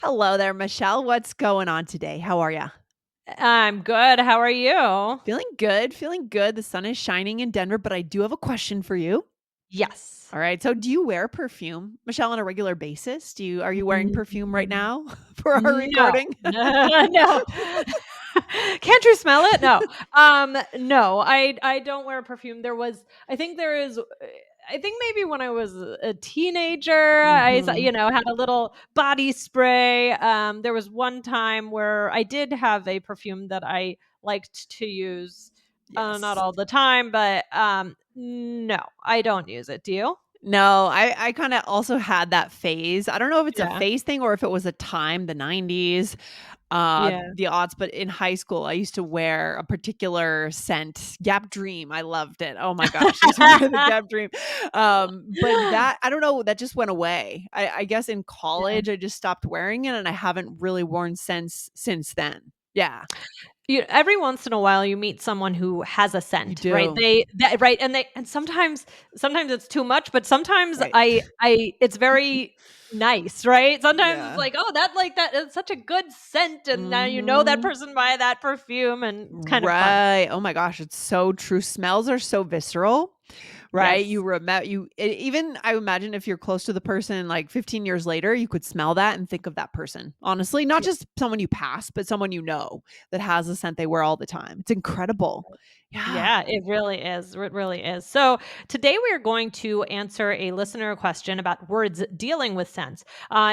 Hello there, Michelle. What's going on today? How are you? I'm good. How are you? Feeling good, feeling good. The sun is shining in Denver, but I do have a question for you. Yes. All right. So, do you wear perfume, Michelle, on a regular basis? Are you wearing perfume right Mm, now for our no. recording? No. Can't you smell it? No. No, I don't wear perfume. I think there is I think maybe when I was a teenager, Mhm. had a little body spray. There was one time where I did have a perfume that I liked to use. Not Yes. all the time, but no, I don't use it. Do you? No, I kinda also had that phase. I don't know if it's a Yeah. phase thing or if it was a time, the '90s, Yeah. the odds, but in high school, I used to wear a particular scent, Gap Dream. I loved it. Oh my gosh, I used to wear the Gap Dream. But that I don't know, that just went away. I guess in Yeah. college, I just stopped wearing it, and I haven't really worn since then. Yeah, Every once in a while, you meet someone who has a you scent, right? do. Right, and sometimes it's too much, but sometimes Right. it's very nice, right? Sometimes it's Yeah. like, "Oh, that like that is such a good scent," and now you know that Mhm. person by that perfume, and it's kind of fun. Right. Oh my gosh, it's so true. Smells are so visceral. Right? Yes. Even I imagine if you're close to the person, like, 15 years later, you could smell that and think of that person. Honestly, not just someone you pass, but someone you know that has a scent they wear all the time. It's incredible. Yeah. Yeah, it really is. It really is. So, today we are going to answer a listener question about words dealing with scents.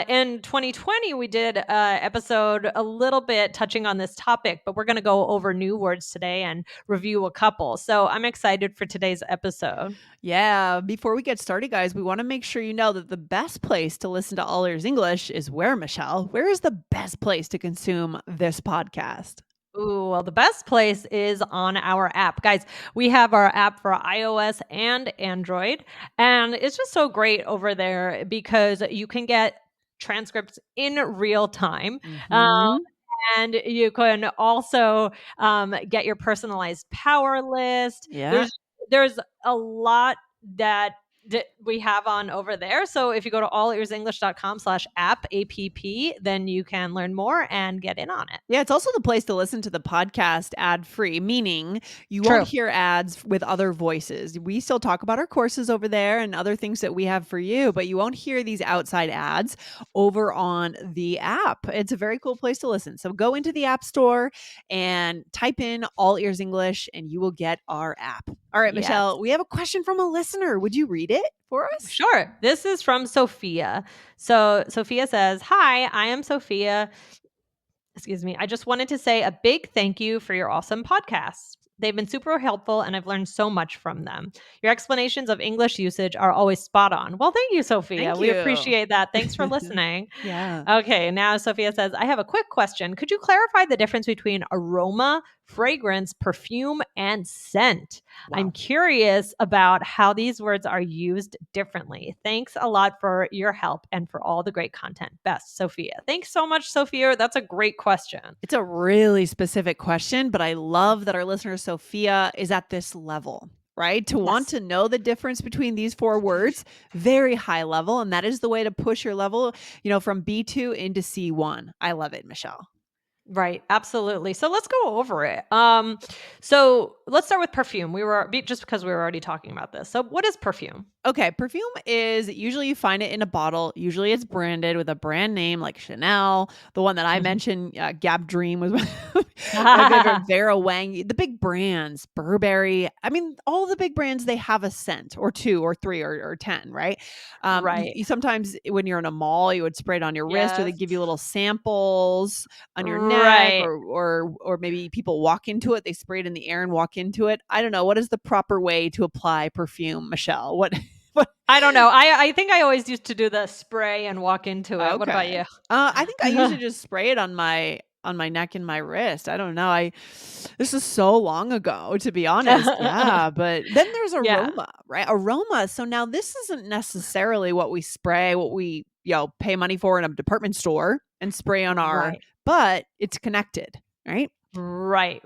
In 2020, we did an episode a little bit touching on this topic, but we're going to go over new words today and review a couple. So, I'm excited for today's episode. Yeah. Before we get started, guys, we wanna make sure you know that the best place to listen to All Ears English is where, Michelle? Where is the best place to consume this podcast? Ooh, well, the best place is on our app. Guys, we have our app for iOS and Android, and it's just so great over there because you can get transcripts in real time. Um, Mhm. and you can also get your personalized power list. Yeah. There's a lot that we have on over there. So if you go to allearsenglish.com/app, then you can learn more and get in on it. Yeah, it's also the place to listen to the podcast ad free, meaning you won't True. hear ads with other voices. We still talk about our courses over there and other things that we have for you, but you won't hear these outside ads over on the app. It's a very cool place to listen. So go into the App Store and type in All Ears English and you will get our app. All right, Yes. Michelle, we have a question from a listener. Would you read it for us? Sure. This is from Sophia. So Sophia says, "Hi, I am Sophia. Excuse me. I just wanted to say a big thank you for your awesome podcasts. They've been super helpful and I've learned so much from them. Your explanations of English usage are always spot on." Well, thank you, Sophia. Thank We you. appreciate that. Thanks for listening. Yeah. Okay, now Sophia says, "I have a quick question. Could you clarify the difference between aroma, fragrance, perfume, and scent? I'm Wow. curious about how these words are used differently. Thanks a lot for your help and for all the great content. Best, Sophia." Thanks so much, Sophia. That's a great question. It's a really specific question, but I love that our listener Sophia is at this level, right? To want Yes. to know the difference between these four words, very high level. And that is the way to push your level, from B2 into C1. I love it, Michelle. Right, absolutely. So let's go over it. So let's start with perfume. Just because we were already talking about this. So what is perfume? Okay, perfume is usually you find it in a bottle. Usually it's branded with a brand name like Chanel. The one that I mentioned, Gap Dream was my favorite. Vera Wang, the big brands, Burberry. I mean, all the big brands, they have a scent or two or three or 10, right? Right. Sometimes when you're in a mall, you would spray it on your wrist or they Yes. give you little samples on your neck Right. or maybe people walk into it. They spray it in the air and walk into it. I don't know. What is the proper way to apply perfume, Michelle? What I don't know. I think I always used to do the spray and walk into it. What about Okay. you? I think I usually just spray it on my neck and my wrist. I don't know. I This is so long ago, to be honest. Yeah, but then there's Yeah. aroma, right? Aroma. So now this isn't necessarily what we spray, what we, pay money for in a department store and spray on our, Right. but it's connected, right? Right,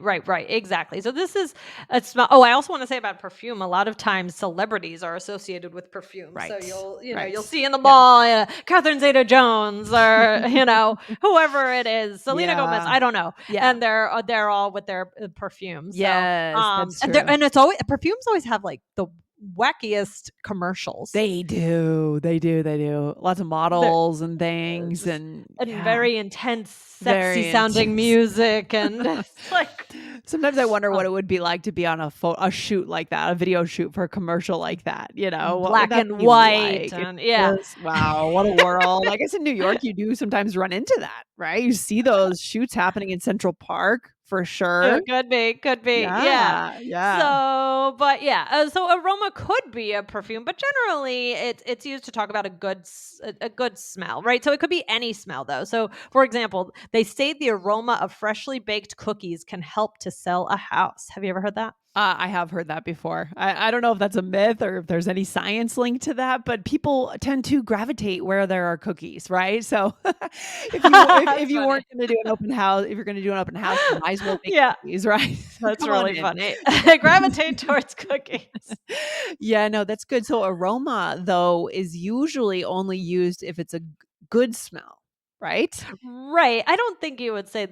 exactly. So this is a smell. Oh, I also want to say about perfume. A lot of times, celebrities are associated with perfume. So Right. you'll Right. see in the Yeah. mall, Catherine Zeta-Jones, or whoever it is, Selena Gomez. Yeah. I don't know, Yeah. and they're all with their perfume. So Yes, that's true. and it's always perfumes always have like the wackiest commercials. They do. They do. They do. Lots of They're models and things just and and yeah, very intense, sexy very sounding intense. music, and it's like. Sometimes I wonder what um, it would be like to be on a shoot like that, a video shoot for a commercial like that, you know? What would Black that and be white, like? It's and yeah. just wow, what a world. I guess in New York, you do sometimes run into that, right? You see those shoots happening in Central Park for sure. Could be, yeah. Yeah, yeah. So, but yeah, so aroma could be a perfume, but generally it's used to talk about a good smell, right? So it could be any smell though. So, for example, they say the aroma of freshly baked cookies can help to sell a house. Have you ever heard that? I have heard that before. I don't know if that's a myth or if there's any science linked to that, but people tend to gravitate where there are cookies, right? So if That's you funny. weren't gonna do an open house, if you're gonna do an open house, you might as well make Yeah, cookies, right? that's Come on really in. funny. I gravitate towards cookies. Yeah, no, that's good. So aroma though is usually only used if it's a good smell, right? Right, I don't think you would say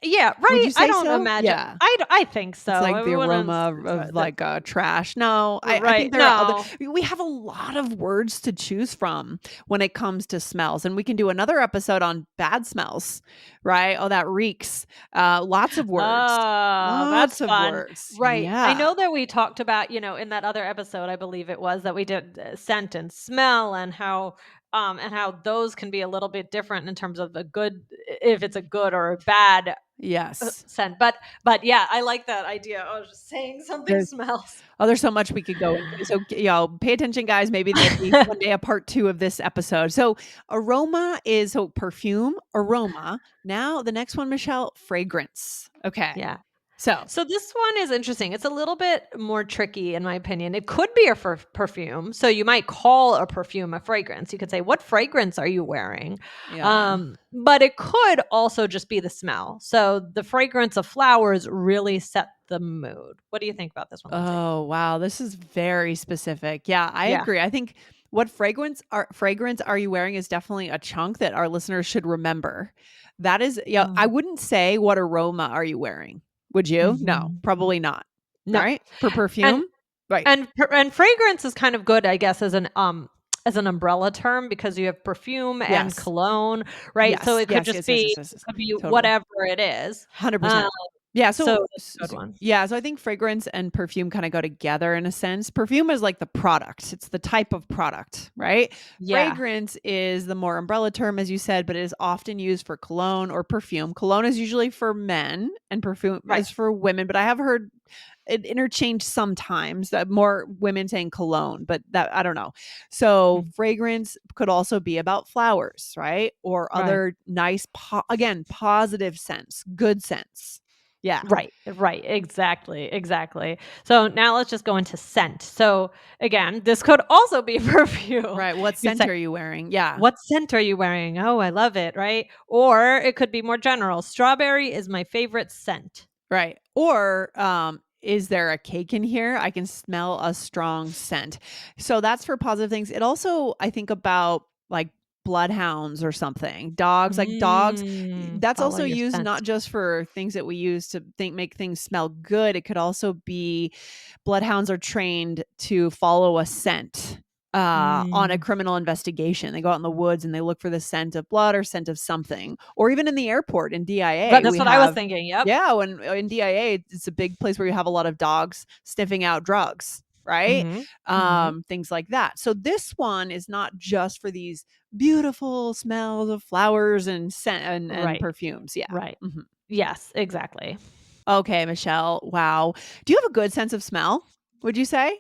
yeah, Would right, you I say don't so? imagine. Yeah. I think so, It's like I the wouldn't aroma of like, trash. No, I right, think there are other no. we have a lot of words to choose from when it comes to smells, and we can do another episode on bad smells, right? Oh, that reeks. Lots of words. Oh, that's Lots of fun. words. Right, I Yeah. know that we talked about, in that other episode, I believe it was, that we did, scent and smell, and how those can be a little bit different in terms of if it's a good or a bad, Yes. scent, but yeah, I like that idea. I was just saying something There's smells. there's so much we could go into. So, pay attention, guys. Maybe there'll be one day a part 2 of this episode. So, aroma is so perfume, aroma. Now, the next one, Michelle, fragrance. Okay. Yeah. So, So this one is interesting. It's a little bit more tricky in my opinion. It could be a perfume. So you might call a perfume a fragrance. You could say, "What fragrance are you wearing?" yeah. But it could also just be the smell. So the fragrance of flowers really set the mood. What do you think about this one, Lindsay? Oh, wow. This is very specific. Yeah, I Yeah. agree. I think what fragrance are you wearing is definitely a chunk that our listeners should remember. That is, yeah, I Mm. wouldn't say what aroma are you wearing? Would you? No, Mhm. probably not. No. Right? For And perfume? Right. and fragrance is kind of good, I guess, as an umbrella term because you have perfume and Yes. cologne, right? So Yes. it could Yes, just yes, yes, be yes, yes, yes. whatever Totally. it is. Um, 100%. Yeah, so so that's a good one. yeah, so I think fragrance and perfume kinda go together in a sense. Perfume is like the product, it's the type of product, right? Yeah, Fragrance is the more umbrella term, as you said, but it is often used for cologne or perfume. Cologne is usually for men and perfume right. is for women, but I have heard it interchanged sometimes, that more women saying cologne, but that I don't know. So, Mm, fragrance could also be about flowers, right? Or right. other nice again, positive sense, good sense. Yeah. Right, exactly. So now let's just go into scent. So again, this could also be perfume. Right, what You scent say, are you wearing? Yeah, "What scent are you wearing?" "Oh, I love it," right? Or it could be more general, "Strawberry is my favorite scent." right. Or, is there a cake in here? I can smell a strong scent. So that's for positive things. It also, I think about like bloodhounds or something. Dogs, like dogs, that's Follow also your used scent. not just for things that we use to make things smell good. It could also be bloodhounds are trained to follow a scent on a Mm. criminal investigation. They go out in the woods and they look for the scent of blood or scent of something. Or even in the airport in But DIA, that's we what I was have thinking, yep. yeah, when in DIA, it's a big place where you have a lot of dogs sniffing out drugs, right? Mhm, mhm. Things like that. So this one is not just for these beautiful smells of flowers and scent and Right, perfumes. Yeah. right. Mhm. Yes, exactly. Okay, Michelle. Wow. Do you have a good sense of smell? Would you say?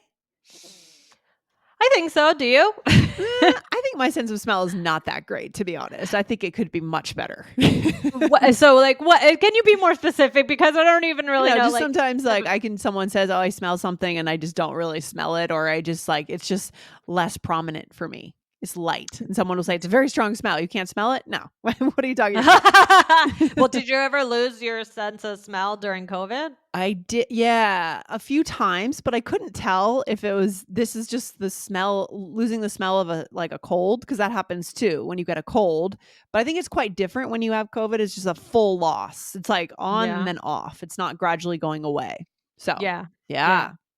I think so, do you? I think my sense of smell is not that great, to be honest. I think it could be much better. So, like, can you be more specific? Because I don't even really know, Just like, sometimes type like of someone says, "Oh, I smell something," and I just don't really smell it, or I just like it's just less prominent for me. It's light. And someone will say, it's a very strong smell. You can't smell it? No. What are you talking about? Well, did you ever lose your sense of smell during COVID? I did, yeah, a few times, but I couldn't tell if it was this is just the smell, losing the smell of a like a cold, because that happens too when you get a cold. But I think it's quite different when you have COVID. It's just a full loss. It's like on and Yeah. then off. It's not gradually going away. So, Yeah. yeah,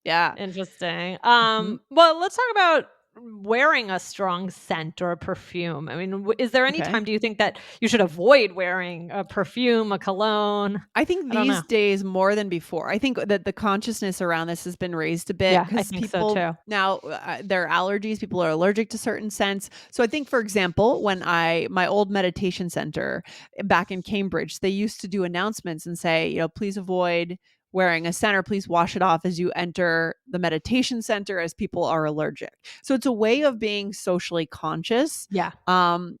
Yeah. yeah. Interesting. Mhm. Well, let's talk about wearing a strong scent or a perfume. I mean, is there any Okay. time do you think that you should avoid wearing a perfume, a cologne? I think I don't know. these days more than before. I think that the consciousness around this has been raised a bit Yeah, I because think so people too. now their allergies. People are allergic to certain scents. So I think, for example, when my old meditation center back in Cambridge, they used to do announcements and say, please avoid wearing a scent or please wash it off as you enter the meditation center as people are allergic. So it's a way of being socially conscious. Yeah. Um,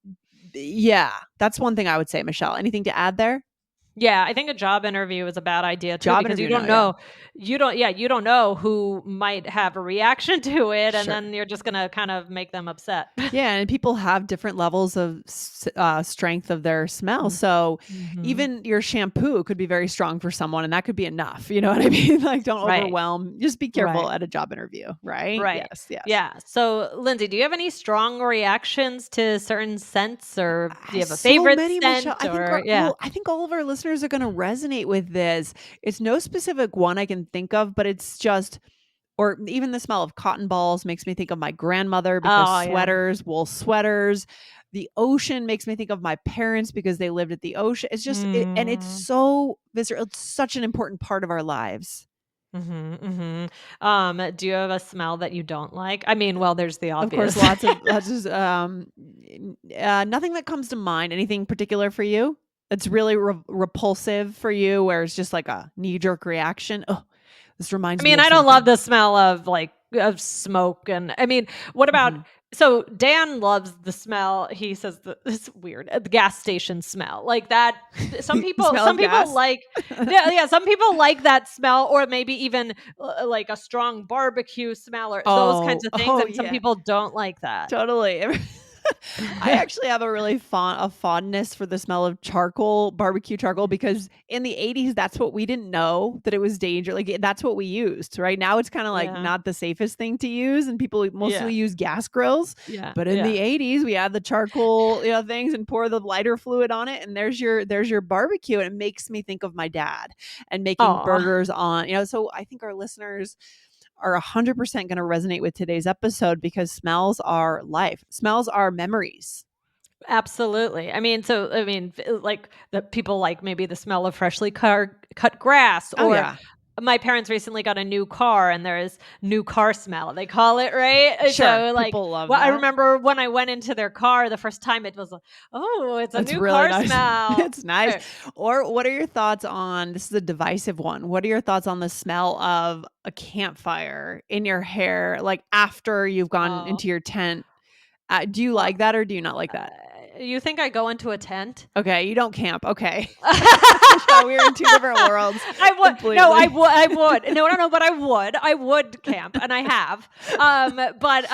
yeah, that's one thing I would say, Michelle. Anything to add there? Yeah, I think a job interview is a bad idea too Job because you interview, don't no, yeah. know you don't know who might have a reaction to it and Sure. then you're just going to kind of make them upset. Yeah, and people have different levels of strength of their smell. Mm. So Mhm. even your shampoo could be very strong for someone, and that could be enough. You know what I mean? Like, don't Right. overwhelm. Just be careful Right. at a job interview, right? Right. Yes, yes. Yeah. So, Lindsay, do you have any strong reactions to certain scents or do you have a So favorite many, Michelle. scent or yeah. I think all of our listeners are going to resonate with this. It's no specific one I can think of, but it's just or even the smell of cotton balls makes me think of my grandmother because Oh, yeah. sweaters, wool sweaters. The ocean makes me think of my parents because they lived at the ocean. And it's Mm. so visceral. It's such an important part of our lives. Mhm. Mhm. Do you have a smell that you don't like? I mean, well, there's the Of course, obvious. lots of nothing that comes to mind. Anything particular for you? That's really repulsive for you, where it's just like a knee jerk reaction. Oh, this I reminds me mean, of I don't love something. the smell of, like, of smoke, and I mean, what about Mhm. so Dan loves the smell, he says the it's weird, the gas station smell, like that The smell some of people gas. like yeah, yeah, some people like that smell or maybe even, like a strong barbecue smell or those kinds Oh, of things, oh and some yeah. people don't like that. Totally. I actually have a really fondness for the smell of charcoal, barbecue charcoal, because in the 80s, that's what we didn't know that it was danger. Like that's what we used. Right now, it's kind of like Yeah, not the safest thing to use, and people yeah, mostly use gas grills. yeah, But in yeah. the 80s, we had the charcoal, things, and pour the lighter fluid on it, and there's your barbecue. And it makes me think of my dad and making Aw. burgers on. So I think our listeners are 100% going to resonate with today's episode because smells are life. Smells are memories. Absolutely. I mean, like the people like maybe the smell of freshly cut grass, Oh, or yeah. my parents recently got a new car and there is new car smell. They call it right. Sure. So like, People love well, I that. remember when I went into their car the first time, it was like, oh, it's a That's new really car nice. smell. It's nice. Or what are your thoughts on this is a divisive one. What are your thoughts on the smell of a campfire in your hair, like after you've gone Oh, into your tent? Do you well, like that or do you not like that? you think I go into a tent? Okay, you don't camp. Okay. Michelle, we're in two different worlds I would no, completely. I would. No, no, no, but I would camp, and I have. But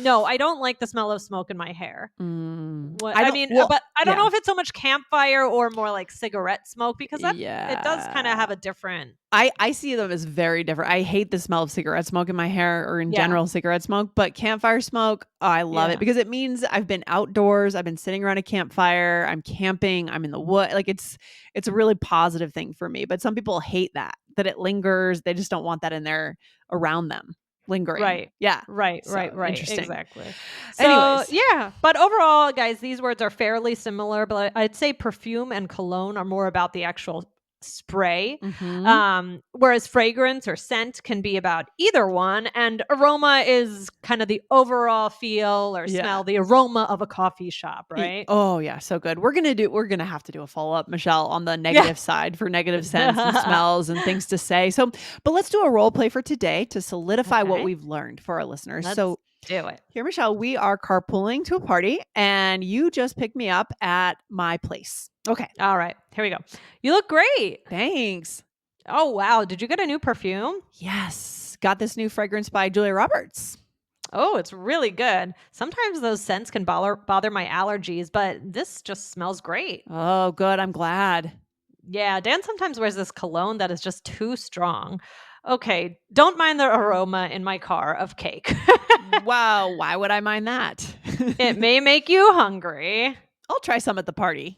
no, I don't like the smell of smoke in my hair. What I I don't mean, well, but I don't yeah. know if it's so much campfire or more like cigarette smoke because that it does kind of Yeah. have a different I see them as very different. I hate the smell of cigarette smoke in my hair or in yeah, general cigarette smoke, but campfire smoke, oh, I love it yeah. because it means I've been outdoors, I've been sitting around a campfire, I'm camping, I'm in the wood. Like it's a really positive thing for me. But some people hate that it lingers. They just don't want that in there around them lingering. Right. Yeah. Right, So right, right. interesting. Exactly. So, Anyways. yeah, but overall, guys, these words are fairly similar, but I'd say perfume and cologne are more about the actual spray. Mhm. Whereas fragrance or scent can be about either one, and aroma is kind of the overall feel or Yeah. smell, the aroma of a coffee shop, E right? Oh, yeah, so good. We're gonna have to do a follow-up, Michelle, on the Yeah. negative side for negative scents and smells and things to say. So, but let's do a role play for today to solidify what Okay. we've learned for our listeners. Let's So, do it. here, Michelle, we are carpooling to a party, and you just picked me up at my place. Okay, All right. Here we go. You look great. thanks. Oh, wow. Did you get a new perfume? Yes, got this new fragrance by Julia Roberts. Oh, it's really good. Sometimes those scents can bother my allergies, but this just smells great. Oh, good. I'm glad. Yeah, Dan sometimes wears this cologne that is just too strong. Okay, don't mind the aroma in my car of cake. Wow. Why would I mind that? It may make you hungry. I'll try some at the party.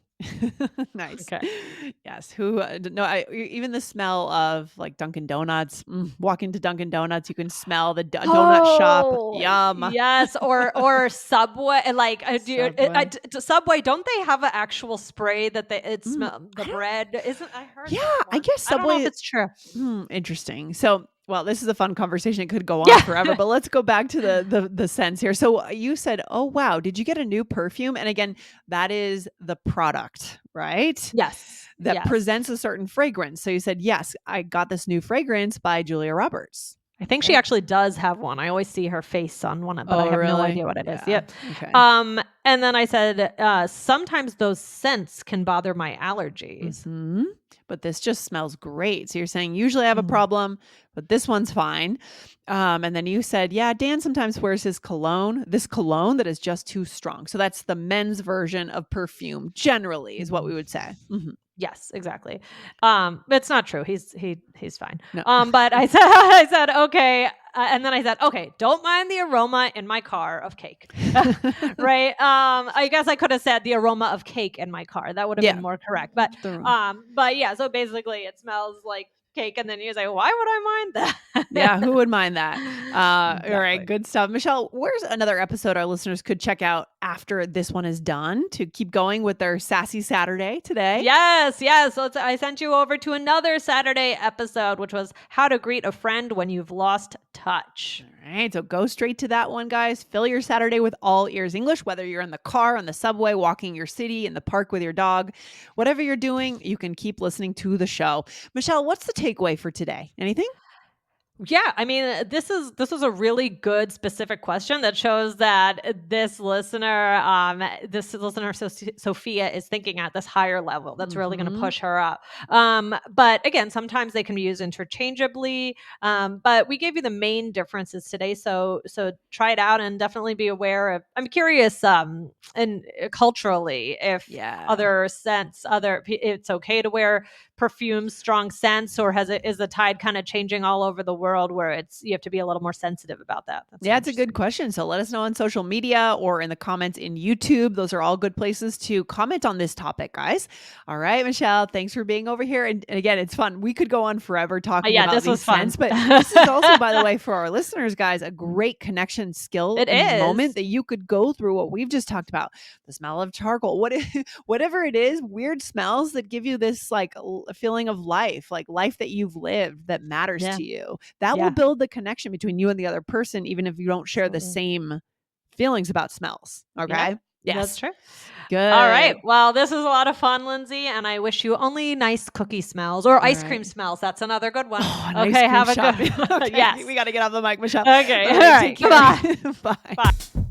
Nice. Okay. Yes. Who? No. Even the smell of like Dunkin' Donuts. Walk into Dunkin' Donuts, you can smell the donut shop. Oh, Yum. yes, or Subway, like, Subway. Subway, don't they have an actual spray that it smell I the don't. bread? Isn't I heard Yeah. that I once. guess I don't know if Subway. it's true. Interesting. So, well, this is a fun conversation. It could go on Yeah. forever, but let's go back to the sense here. So you said, "Oh wow, did you get a new perfume?" And again, that is the product, right? Yes. That Yes. presents a certain fragrance. So you said, "Yes, I got this new fragrance by Julia Roberts." I think she Right? actually does have one. I always see her face on one, but I Oh, have no really? idea what it is. Yeah. Yep. Okay. And then I said, sometimes those scents can bother my allergies. Mhm. But this just smells great. So you're saying, "Usually I have a Mm. problem, but this one's fine." And then you said, "Yeah, Dan sometimes wears his cologne, this cologne that is just too strong." So that's the men's version of perfume, generally, is what we Mhm. would say. Mhm. Yes, exactly. It's not true. He's fine. No. But I said I said okay, and then I said okay. Don't mind the aroma in my car of cake, right? I guess I could have said the aroma of cake in my car. That would have been Yeah. more correct. But yeah. So basically, it smells like cake, and then you say, why would I mind Yeah, that? who would mind that? All right, Exactly. good stuff. Michelle, where's another episode our listeners could check out after this one is done to keep going with their Sassy Saturday today? Yes, yes. So I sent you over to another Saturday episode, which was how to greet a friend when you've lost touch. All right, so go straight to that one, guys. Fill your Saturday with all ears English, whether you're in the car, on the subway, walking your city, in the park with your dog, whatever you're doing, you can keep listening to the show. Michelle, what's the takeaway for today? Anything? Yeah, I mean, this is a really good specific question that shows that this listener Sophia is thinking at this higher level. That's really going to Mm-hmm. push her up. But again, sometimes they can be used interchangeably. But we gave you the main differences today, so try it out and definitely be aware of. I'm curious, and culturally, if Yeah. it's okay to wear perfume strong scents, or is the tide kind of changing all over the world where you have to be a little more sensitive about that? That's Yeah, it's a good interesting. question. So let us know on social media or in the comments in YouTube. Those are all good places to comment on this topic, guys. All right, Michelle, thanks for being over here. And again, it's fun. We could go on forever talking Yeah, about this these was fun. scents, but this is also, by the way, for our listeners, guys, a great connection skill It and moment is. that you could go through what we've just talked about, the smell of charcoal, whatever it is, weird smells that give you this like feeling of life, like life that you've lived that matters Yeah. to you. That will Yeah. build the connection between you and the other person, even if you don't share the Absolutely. same feelings about smells. Yeah, Okay. that's Yes. true. All right. Good. Well, this is a lot of fun, Lindsay, and I wish you only nice cookie smells or All ice cream right. smells. That's another good one. Oh, an ice Okay. cream Have a shop. good. Okay. Yes. We got to get off the mic, Michelle. Okay. All All right. Take right. care. Bye-bye. Bye. Bye.